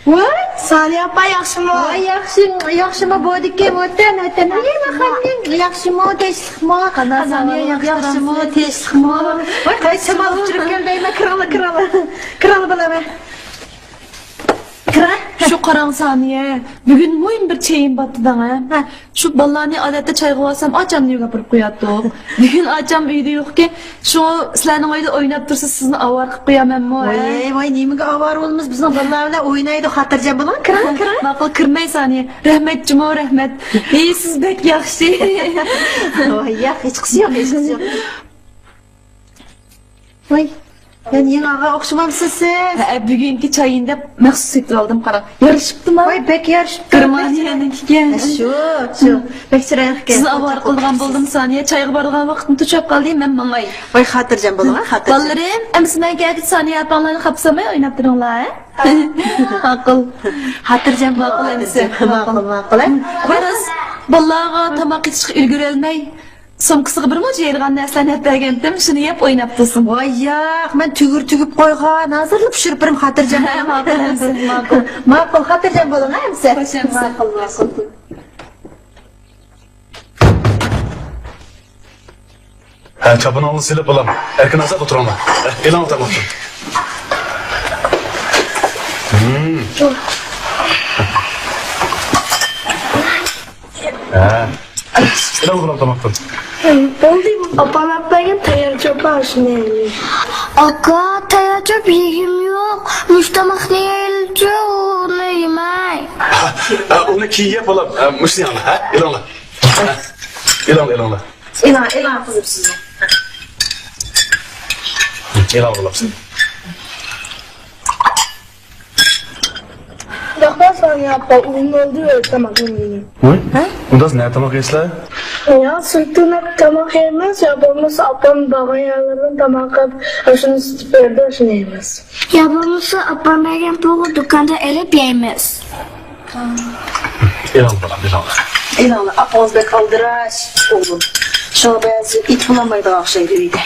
Voy, Saniye apa yaxshimi? Voy, yaxshimi bo'ldiki, o'tan. Nima yaxshimi, tinchlikmi? Saniye yaxshimi, tinchlikmi? Voy, qaysi mal uchirib keldingmi? Kiralı bilaman. Şu qarang Saniye, bugün muhim bir çayım battıdan ha. Şu ballarni odatda çay qilsam, acamni yo'q gapirib qo'yadi. Bugün acam uyda yo'q-ki, şu sizlarning uyda o'ynab tursa sizni avar qilib qo'yamanmi? Voy, nimaga avar bo'lmiz? Bizning bolalar bilan o'ynaydi, xotirjam bo'ling. Kira. Ma'qul kirmay Saniye. Rahmat Jumo, rahmat. Siz bek yaxshi. Voy, hech qisi yo'q. Voy, ben yeni ağa okşamamsın siz. Bugünkü çayında maxsus etib oldim, qara. Yarışıptimi? Voy, bek yarışıptı. Germaniyaniki. Şu. Bek chiroyli ekan. Sizni avar qilgan bo'ldim Saniye. Çayga borgan vaqtni tushab qoldim, men mangay. Voy, xotirjam bo'ling, xotirjam. Balalarım, emsimen geldi Saniye apanglarni xapsamay o'ynab turinglar, ha? Ma'qul. Xotirjam Ma'qul emsi. Ma'qul. Qaras, balalarga tamoq yetishga ulgurolmay, somkasiga bir mo'j yeyilgan narsalarni olib bergandim, shuni yeb o'ynab tursin. Voy, yo'q, men tugib qo'ygan, hozirlab pishirib xotirjam. Ma'qul emsi, ma'qul. Ma'qul, xotirjam bo'ling, ha, emsi. Ma'qul, ma'qul. Çapını silip alalım. Erken azat oturalım. Elan oturalım. Elan oturalım tamam. Apam yapmayın tayar çöpe aşınayım. Aka, tayar çöp yiyeyim yok. Müştemak ne yiyeceğim, onu yemey. Onu ki yapalım. Müşteri yanına. Elanla. Elanla. Elan kızım size. Elan oturalım sen. Daha sonra yapma, uzun oldu tamam yiyeyim. Bundan ne tamam geçler? Ya sırtına tamak yemez, yapamız apam baba yerlerden tamak yap, aşını sütüp verdi aşını yemez. Yapamızı apam bergen pulu dükkanda elip yiyemez. Elan oturalım. Elan, apamız bek aldıraş oğlum. Şuna bazı it bulamaydı akşam gibiydi.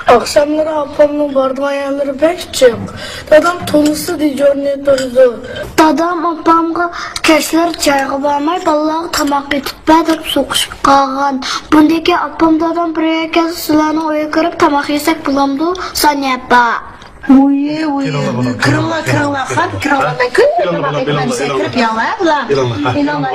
Akşamları apamın bardıma yerleri pek çok. Dadam tonusu diyeceğim ne tonusu. Dadam apamga keşler çayga barmay, balalarga tamak etip bedip soqışıp qalgan. Bundaki apam dadam buraya keldi, sizlarning uyga kirib tamak yesek bulamdı, sen yapma. Oye, kırıla, hadi kırıla. Ben kırıla, kırıp yalla, bulam. Elanla.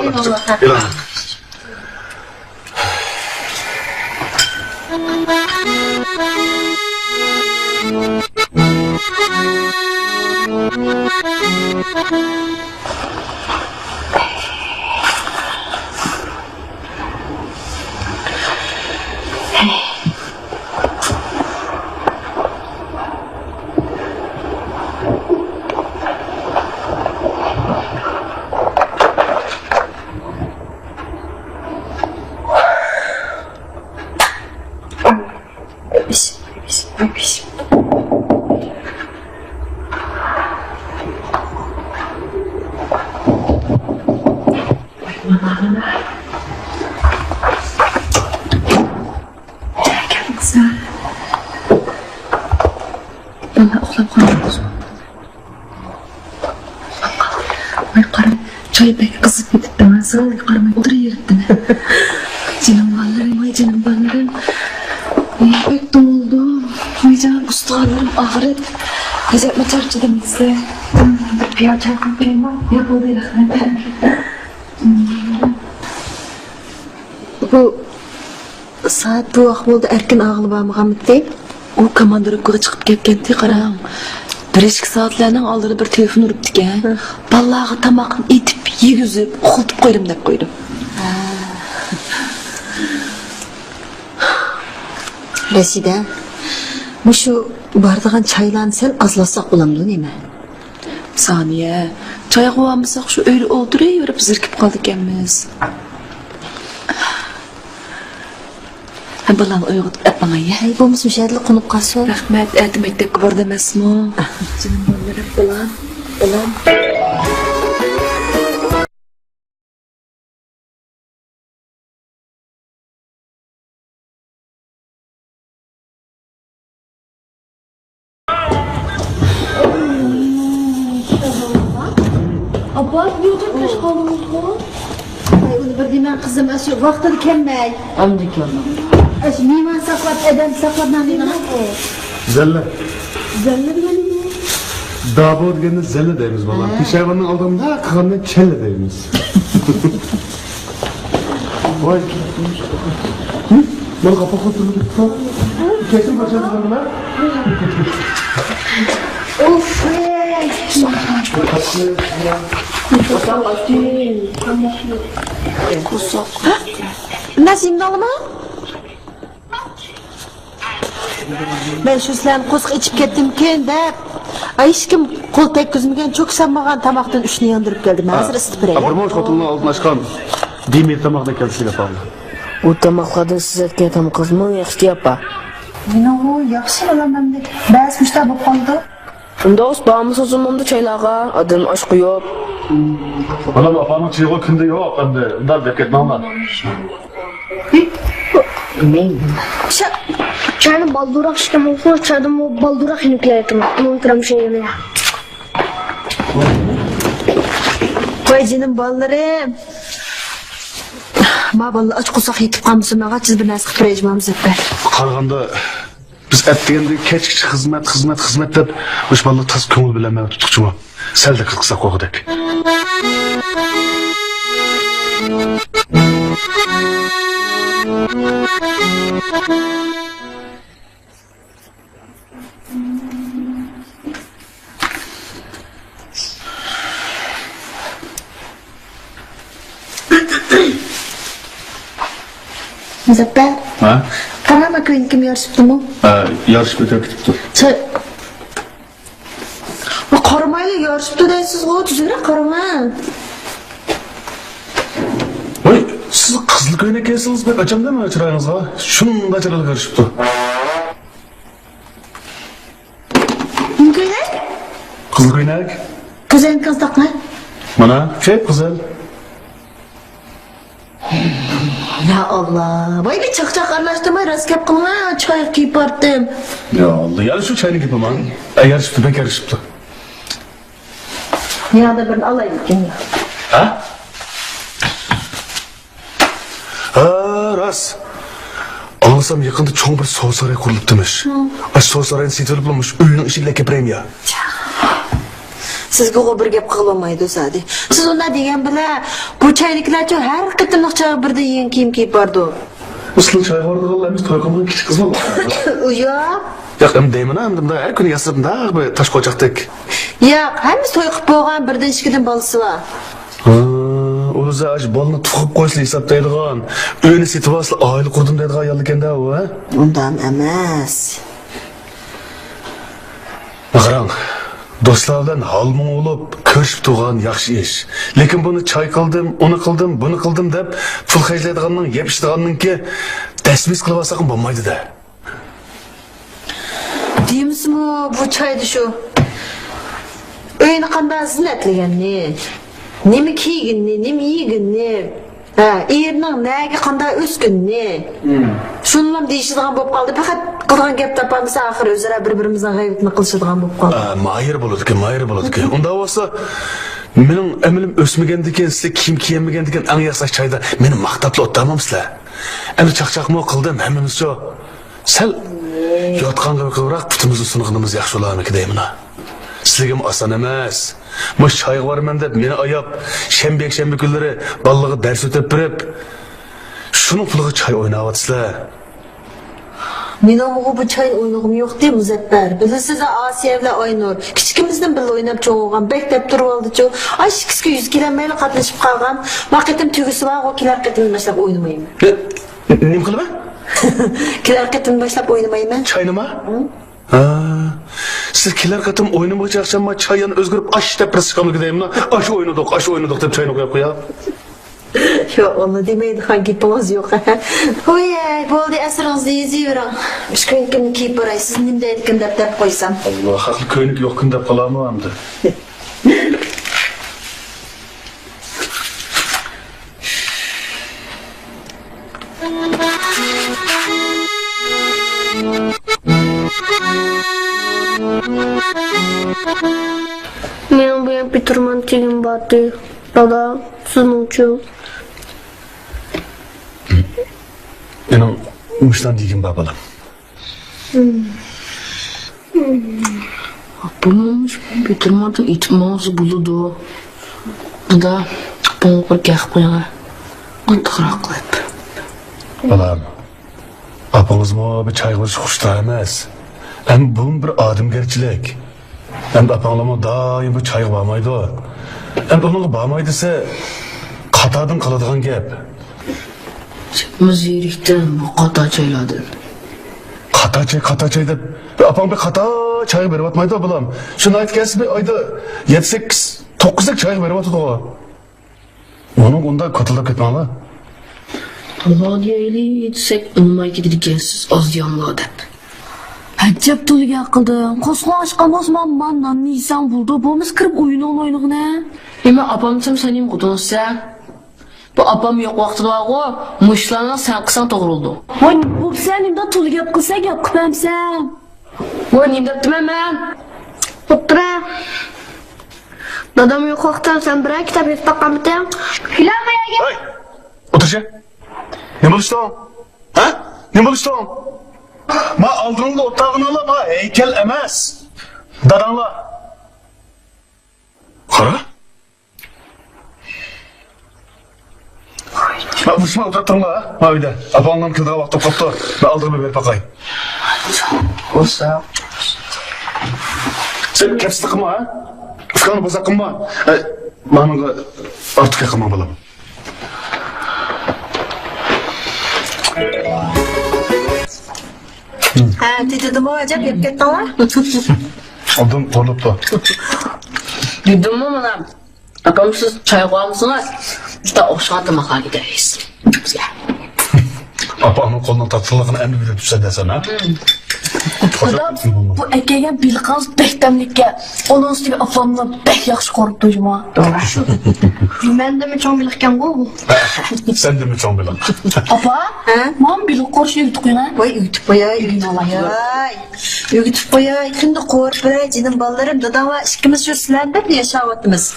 Öpüş. Bana uxlab qolamiz. Voy qarang, choy pek qizib ketibdi. Men sizga qaramay o'tiraveribdim. Jinim bolalarım. Pek doldum. Oycan ustalarım ağrıdı. Gazetme çarçıdım size. Bir piyav çay koyayım mı? Yapıldı rahmet. Bu saat bu ahvolda erkin ağlıbamıqamıddi. O komandirovkaga chiqib ketgandi, qarang. 1-2 soatlarning oldida bir telefon uribdi-kan. Balalarga tamoqni etib, yegizib, uxlatib qo'ydim deb qo'ydim. Resida, bu şu bardagan çaylarni sen azlasak bulamdı nima? Saniye, choy qo'yamisak shu uyda o'tiraverib zirkib qoldik ekanmiz. Balani uyg'otib apmangay. Ay, bo'lmasa shadli qo'nib qolsin. Rahmat, erta maktabga bordi emasmi? Jinim bolalar bilan. Bak YouTube'da kalımız bu. Ay onu bir demen kızım şu vaxtını kelmey. Amca kelmem. Aş meyman saklap eden saklapman demen. Zelle. Zelle demen. Dabo degende zelle deymiz bola. Peshayvonning oldida qilganda chella deymiz. Voy. Mana qapoqqa turibdi. Kesin boshlaganlar. Of ey. Nasimni olaman? Ben şu sizlarni qo'shiq ichib ketdimkin deb hech kim qo'l tekkizmagan cho'ksanmagan tomoqdan uchni yondirib keldim. Hozir isitib beray. Abirmosh xotinning oldin ochgan demir tomoqdan kelishga qoldi. U tomoqlardan siz aytgan tomoqizmi yaxshi yapa. Meni u yaxshi bo'laman deb ba'zi mushta bo'lib qoldi. Unda o'z bağımız uzunluğunda çaylağa, adım aşkı yok. Mana opamning chig'i kunda yo'q, endi undan deb ketmanglar. Çayını baldurak şişkem olsa çaydan o baldurak inikler ettim. Onun kıram şeyini ya. Qo'y jinim bolalarım. Ma bolalar och qo'saq yetib qolmasa maga siz bir narsa qilib berajmamiz deb. Qaraganda biz aytganda kechki xizmat deb o'sha bolalar tas ko'ngil bilan men tutquchimi. Salda qilsak qo'g'dak. Muzaffar, Ha? qarama ko'yin kim yorishibdimi? Yarış o'tib ketibdi. Qaramayli yorishibdi deysiz-ku, tuzukroq qarama. Voy, siz qizil ko'ylak kiysangiz bek achamdami chiroyingizga? Shunda chiroyli ko'rishibdi. Ko'ylak? Qizil ko'ylak? Ko'zang qilsaqmi? Mana, kep qizil. Ya Allah, voy bir chaqchaq aralashtirmay rost gap qilma, choy kiyib bordim. Ya Allah, yana shu chayni kepaman. Yarishibdi, bek yarishibdi. Yana birini olaylik ekan. Ha? Ras. Anlasam yaqinda cho'ng bir so'z saroy qurilibdimish. Ash so'z saroyini setilib bo'lmish, uyning ishiga lekapirayim ya. Sizga bir gap qilolmaydi o'sadi. Siz unda degan bilan bu chayliklarcha har qitimliq choy birda yegan kiyim kiyib bordi. Uslu choy qordiganlarimiz to'y qilgan kichik qizlar. Uyo. Yo'q, deyman, endi har kuni yasab bir tosh qo'chaqdek. Yo'q, hammasi to'y qilib bo'lgan birdan ishkidan bolasi bor. O'zi ash bolni tuxib qo'ysa hisoblaydigan, uyni setib olsa oila qurdim deydigan ayol ekanda u, ha? Undan emas. Qarang, do'stlar bilan halmon bo'lib, ko'rishib turgan yaxshi ish. Lekin buni choy qildim, uni qildim, buni qildim deb pul xarjlaydiganning, yeb ichdiganninki tasmis qilib olsak bo'lmaydi-da. Deymizmi bu choydi shu. Uyni qanday zinatlaganni, nima kiyginni, nima yeginni, erning naga qanday o'sgunni. Shunlam deyishadigan bo'lib qoldi. Faqat qilgan gap topamiz oxir o'zaro bir-birimizning g'aybini qilishadigan bo'lib qoldi. Mayir bo'ladi-ku. Unda bo'lsa mening amilim o'smagandikan, sizlar kiyim kiymagandikan eng yaxshi choyda meni maqtab o'ttamamsizlar. Endi chaqchaqmo qildim, hammamiz shu. Sal yotqanga qovroq putimizni sunig'imiz yaxshi bo'larmi deyman. Sizligim oson emas. Mush choyga borman deb meni oyab, shanba kunlari bolalarga dars o'tib berib, shuning puliga choy o'ynayapsizlar. Mening bu choy o'ynag'im yo'q deb Muzaffar. Bilasiz, Osiyo bilan Oynur kichkimizdan birga o'ynab cho'g'gan, bektab turib oldi-chu. Ay, ikkiga 100 kilometr qatnashib qolgan. Vaqitim tugisi bor, o kelar qitim boshlab o'ynamayman. Nima qilaman? Kelar qitim boshlab o'ynamayman. Choy nima? Siz kelar qatim o'ynamag'cha axşamma choyni o'zgarib ash deb prisqamlik deyman. Ash o'ynadik deb choyni qo'yib qo'yab. Yo'q, uni demaydi, hangipimiz yo'q. Voy, bo'ldi, asringizni yezavering. Ishqin kimni kiyib boray, siz nima deyotgan deb qo'ysam. Alloh, haqli ko'ynik yo'q kun deb qolarmi endi? Men bu bitirman tegim batı. Dada, sınıfçı. Benim uçtan diyeyim babalım. Apammış bitirmedi itmaz buludu. Bu da bunu bir gah koyana. Antıqraq qoyub. Balam, apamız mı bir çay kılıç hoşta emez. Hem bunun bir adımgerçilik. Hem de apamlama daim bir çay bağmaydı o. Hem de onun bağmaydıysa katadan kaladığın gep. Biz yerikten bu qata çayladın. Kata çay deb. Apam bir kata çay verip atmaydı o balam. Şunu ait gelsin bir ayda 7-8-9'lık çay verip atıdı o. Onun onda katılıp etmeli. Allah diyeli etsek unmay gidirgensiz az yanlı deb. Həcəb tülgə qıldın. Qosqa aşqan Osman mandan Nisan buldu. Bomuz kırıp oyun oynayıq ne? Eme apam tüm senin qudunsa. Bu apam yok vaxtı var o. Muşlarına sen qısan doğruldu. Vay, bu senin de tul yap kısa yap kıpamsam. O neyim deptim hemen? Otura. Dadam yok vaktan sen bırak kitap yap bakalım biten. Filamaya gel. Hey! Otur şey. Ne buluştun? Ha? Ne buluştun? Ma aldığın da otağını ala ma heykel emez. Dadanla. Kara? Ma buluşma oturttun la. Ma bir de. Apanlam kıldığa vakti koptu. Ben aldığımı verip bakayım. Olsa. Sen kepsi takımma ha? Fıkanı bozak kımma. Bana artık yakınma balam. Ha, dedim o acaba yap gittin var. Aldım torluptu. Duydun mu manam? Apam siz çay koyamsınlar. Biz de oşağı dımağa gideriz. Apamın kolunun tatlılığını emri bile düşse desen ha? Dadam bu ekegen bilqaz behtemlikке. Onun üstüne afamla beh yaxşı korup duyma. Ben de mi çok bilirken bu? Sen de mi çok bilen? Apa? Man bilik koruş yürüdük yine. Vay ütüp boya, ütüp boya, ikindi korup bire canım ballarım dadama ikimiz şu silende bir yaşavatımız.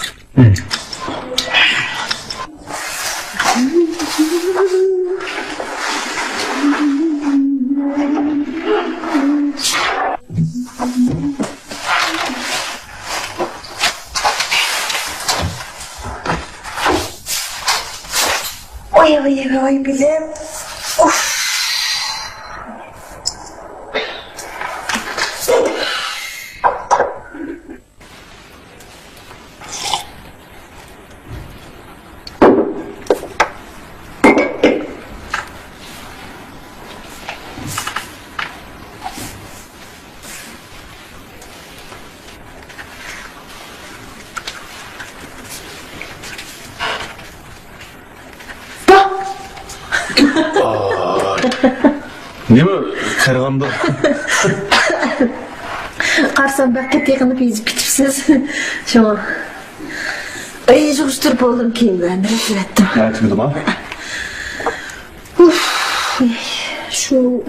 Oy bilim. Of. Ne mi? Kırganda. Qarsam bakket yaqinib yezib ketibsiz. Şuna. Ay, yig'ishtirib oldim keyin ben biletdim. Aytmadım ha? Şu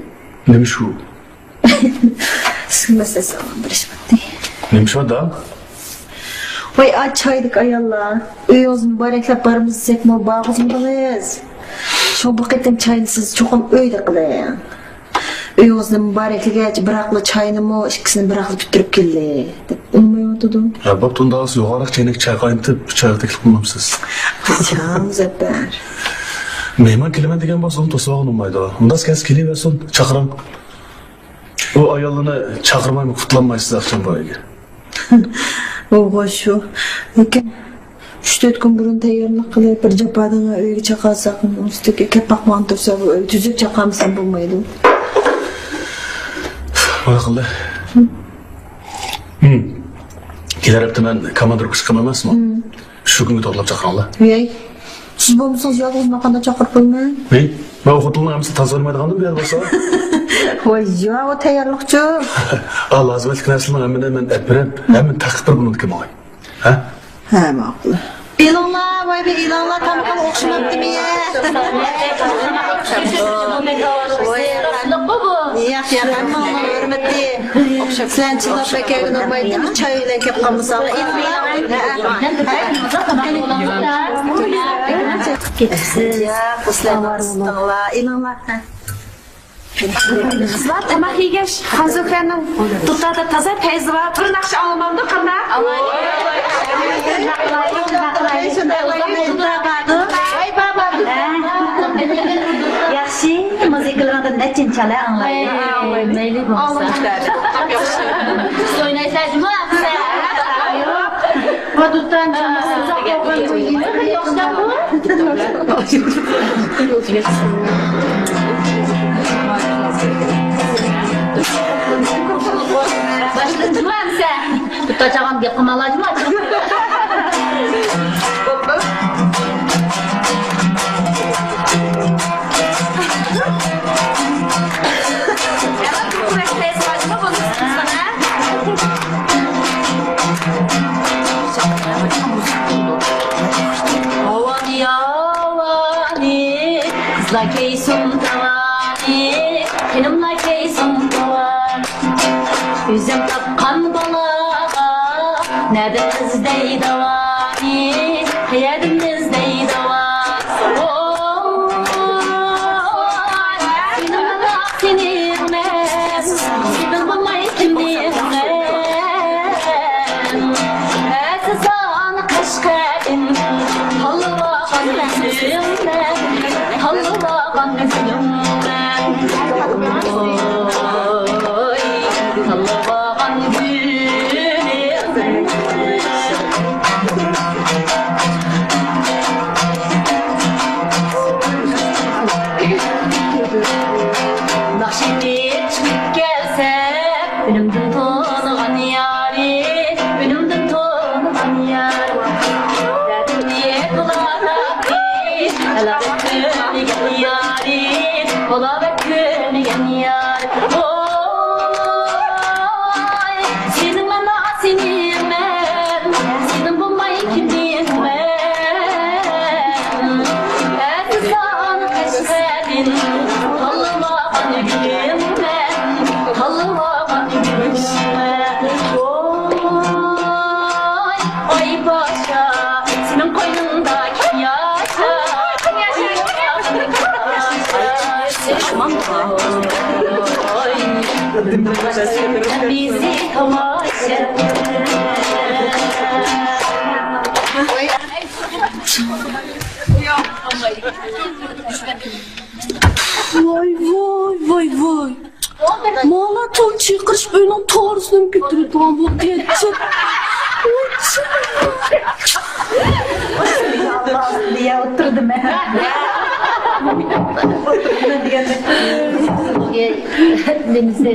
Neymiş şu? silmese sağlam bilishmadi. Neymiş o da? Vay açaydık ay Allah. Öyoz mübareklep barımızı sekme bağızmıdınız. Şu bakettin çayını siz çoğun öyde kılın. Öyozni mübarekliğe bıraklı çayını mı ikisini bıraklı bitirip geldi. Olmuyor otudum. Ya bak tunda az yuvarlak çaynak çay kaynıtıp çayı teklif bulmamışsınız. Çağım zebber. Meyman kelime degen bas onu tosu bağın olmaydı o. Ondas kes keli versin çakıram. O ayalını çakırmayı kutlanmayısız akşam boyunca. O şu. Lekin 3-4 gün burun tayyorluq qilib bir japadına uyga chaqalsaqın üstüge kepaqman tursa tüzük chaqamsan bo'lmaydi. Oy qildi. Kelar hafta men komandir chiqim emasmi? Shu kunga to'g'rilab chaqirganlar. Voy. Siz bo'lmasangiz yolg'izman qanday chaqirib qo'yman? Men xotinning hamsi tozalamaydigandim bu yer bo'lsa. Voy, yo, o tayyorliqchi. Al lazimlik narsalarni hammani men aytib hamma taqib bir buni kim olay. Ha? Ha, ma'qul. E'lonlar, voy be e'lonlar qanaqa o'xshamabdimi ya? Voy, qandoq bu? Yok hamma ona hürmetli. Sen çılap bekegin olmaydı mı? Çay ile kep kalmışsan. Ya kuslanlar. İnanlar. Kızlar tamak yegeç. Hazırkanın tutada taza peyzi var. Bir nakşı almamda kanda. Ay baba. Yaxshi, muzikalarni nechin chala anglaydi. Mayli bo'lsa. Siz o'ynaysizmi? Hududdan Başlayacağım sen. Tutacağım diye kımalacağım. Havani havani, kızla keysun tavani, benimle keysun tavani. Yüzüm tapkan balağa, nerede kız dey davani, hayadım kız dey davani. Senin sinirmez, senin vallahi kimdirmez. Esasana kaşkerim, halvagan gözümden, halvagan gözümden. Oy, halvagan gözümden. Nakşini çıkıp gelse, önümden tanıgan yari, önümden tanıgan yari. Derdini kılarak, ela beklemeyen yari, ola beklemeyen yari. Oy, senin bana sinirmen, senin bulmayı kim bilmem. Esasana kaşkerin, halvagan gülümden, halvagan gülümden. Oy, oy paşa, senin koynundaki yaşa. Oy, bizi havaşa. Vay vay vay vay. Mala ton çıkırış benim tarzım götürü tam bu geçecek. Diye oturdum ben. Denize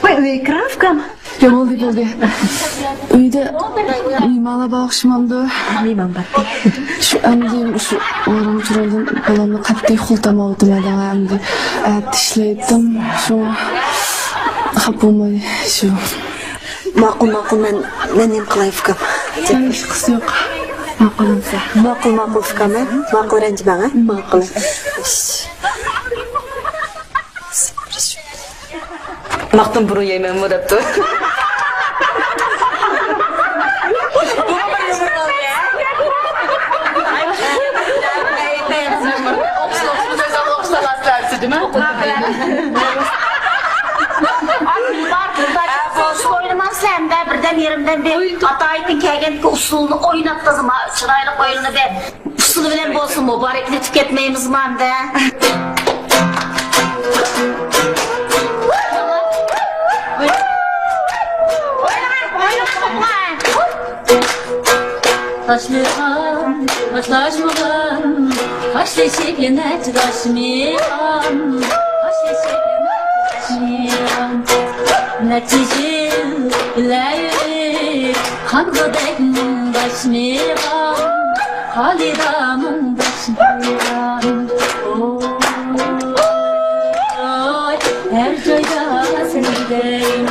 Oy kravkam. Oldu oldu. Uyda mimala bakışmamdı. Mimam var. Şu emdi şu oğlum turaldım balamla kaptay xultam oldu madem emdi. Dişleydim şu kapılmayı şu. Makul men nem qilay fikam. Hiç kız yok. Maqulumsa. Makul fikam ha. Makul ranjima ha. Makul. Maqtum buru yemem murabtu. Oynamam sen de birden yerimden bir ataytın kegen usulunu oynattızım ha. Çıraylık oyununu ben. Usulu bilen bolsun mübarekli tüketmeyimiz man da. Taşmayan, taşmayan, taş deşikline taşmayan, taş deşikline taşmayan. Neticim ileri, kanlıdayım taşmayan, halidamın taşmayan. Oy, her joyda senindeyim.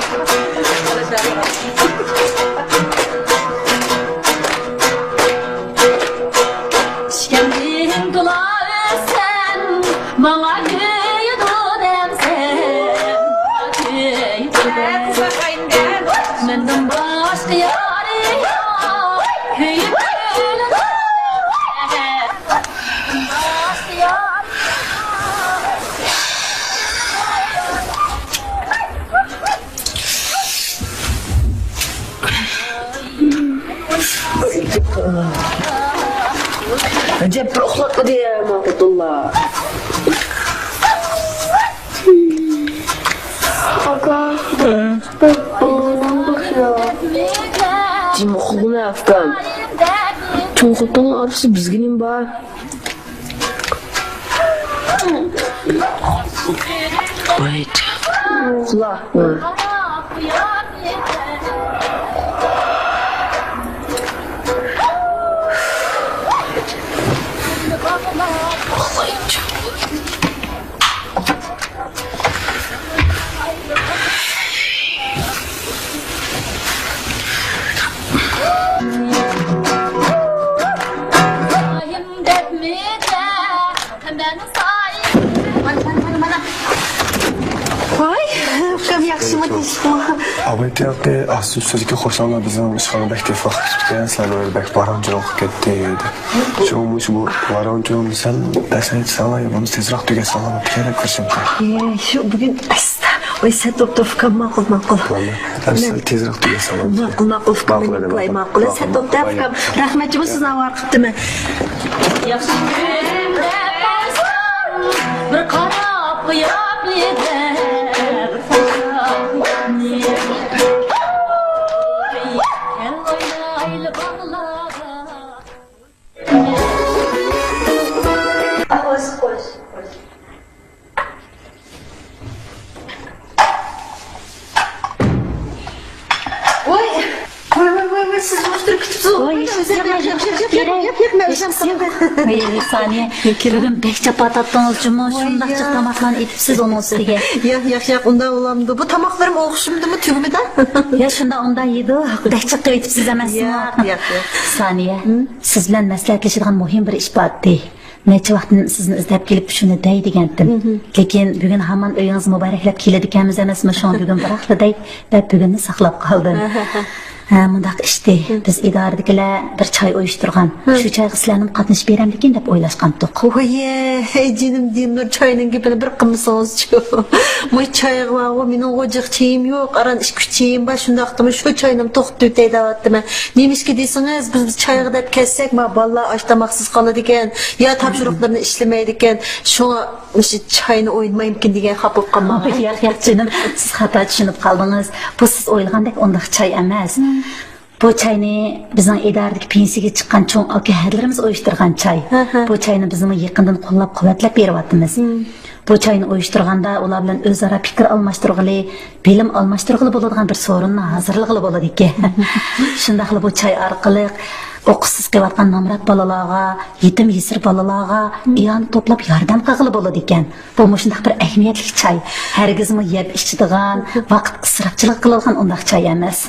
Acep bir oxlatma diye Mahmudullah. Aga. Oğlum bakıyor. Cim okuluna Afgan. Çoğultun arası bizginim var. Wait. Okula. Avaytiyaqi assusizlikka qo'shilma bizning ishxona bektefa qilgan sanor bek baronchiroq ketdi edi. Shuning bu baronchiroq san dasayt salay bunu tezroq tugasan kerak ko'rsamda. Shu bugun asta. Oy sen toptofka ma'qul. Asal tezroq tugasan. Ma'qul fikr ma'qul. Sen toptofka rahmatchi bo'lsiz avar qilibdimi? Yaxshi kunimda bo'lsam, bir qarab qo'yib eder. Siz boştur kütüpsüz. Bir saniye. Bugün 5 çapat attınız cümle. Şundakça tamaklarını itipsiz onun üstüge. Yak onda olamdı. Bu tamaklarım oğuşumdu mu tübümüden? Ya şunda onda yedi. 5 çapat itipsiz emesin. Yak. Saniye. Siz bilen məsləhətləşidiğən mühim bir iş batdı. Neçə vaxtın sizni izlep gelip şunu dey degendim. Lekin bugün haman öyünüz mübareklep keledikemiz emesmi şu an bugün bıraktı dey ve bugünni saklap kaldım. Mundaq işte biz idaradagilar bir çay uyushtirgan. Shu çayga sizlarni qatnashib beramdikin deb o'ylashgandik. Oye, canım dinler çayının gibi bir qilmasangiz-chi. Moy çayga va mening ojiq çayım yo'q, aran ish kuchim ba shundaqdimi shu çaynim to'xtab deyaptimi. Nemishki desangiz biz çayga deb kelsak, ma balla ash tamoqsiz qoladi ekan, ya topshiriqlarni ishlamaydi ekan. Shunga shu çayni o'ynamaymikin degan xafa bo'lib qolman. Yo'q, canım, siz xato tushunib qoldingiz. Bu siz o'ylagandek undaq çay emas. Bu çayni bizning idaradagi pensiyaga chiqqan cho'ng aka-halarimiz uyushtirgan çay. Bu çayni bizning yaqindan qo'llab-quvvatlab beryapmiz. Bu çayni uyushtirganda ular bilan o'zaro fikr almashtirg'ili, bilim almashtirg'ili bo'ladigan bir so'rinni hozirlig'ili bo'ladi ekan. Shundaqli bu çay orqali o'qishsiz qilayotgan nomrat bolalarga, yetim yesir bolalarga iyon to'plab yordam qilg'ili bo'ladi ekan. Bu shundaq bir ahamiyatli çay. Hargizmi yeb ichadigan, vaqt isrofchilik qiladigan undaq çay emas.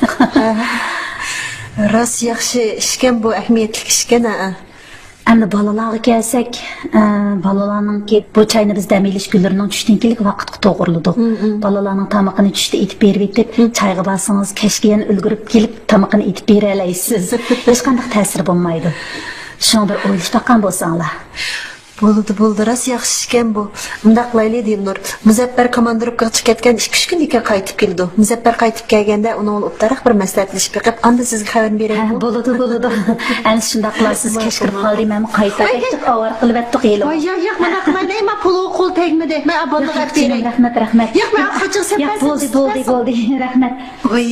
Ras yaxshi ishkan bu ahamiyatli ishkan. Endi bolalarga kelsak, bolalarning bu çayni biz dam olish kunlarining tushdan keyin vaqtga to'g'irladik. Bolalarning tamoqini tushda etib berib etib, çayga borsangiz kechga yana ulgurib kelib tamoqini etib bera olasiz. Hech qanday ta'sir bo'lmaydi. Shuni bir o'ylash taqan bo'lsanglar. Bo'ldi, ras yaxshi ishkan bu. Mundaq qilaylik deyimlar. Muzaffar komandirovkaga chiqib ketgan 2-3 kun ekan qaytib keldi. Muzaffar qaytib kelganda uni olib tarix bir maslahatlashib qilib, anda sizga xabar beraylik. Bo'ladi. Endi shunda qilasiz, kech kirib qoldim, men qayta avar qilib etdik yeli. Voy, yo'q, mana qilmaydi, men pul qo'l tegmadi. Men abonda qilib beray. Rahmat. Yo'q, men qachon Yo'q, bo'ldi. Rahmat. Voy.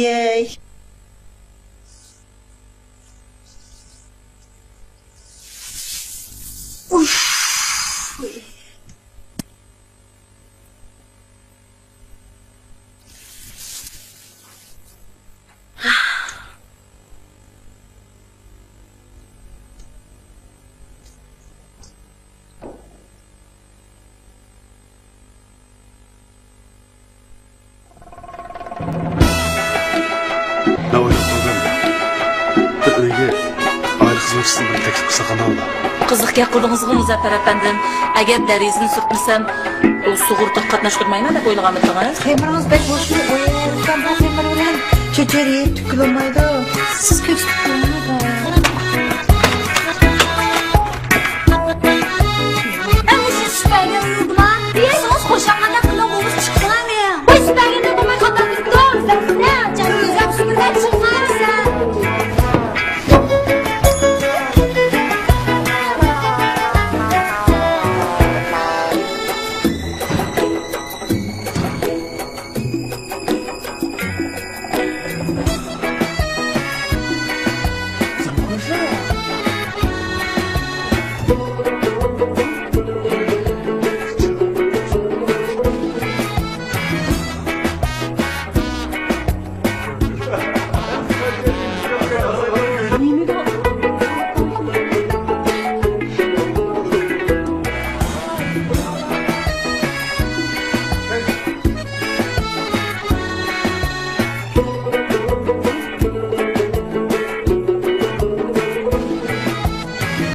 Ne oyun problem? Bir uyga aile hizmetçisini bir teklif kısa kanalda. Qiziq gap qildingizmi Muzaffar afandim? Agar darizini surtmasam, u sug'urta qatnashtirmayman deb o'ylaganmidingiz? Temrimiz bek boşuna oynayan bu temir bilen çöçeriye tükülünmaydı. Siz köksüp tükülünmaydı. Ama şu süpergen uyuduma. Diyersiniz koşanlarda kıla olmuş çıktılar ya. Bu süpergende bulmayı kapandık. Doğru sen ne? Canım yüzem süpürden çıkmazsa. Ey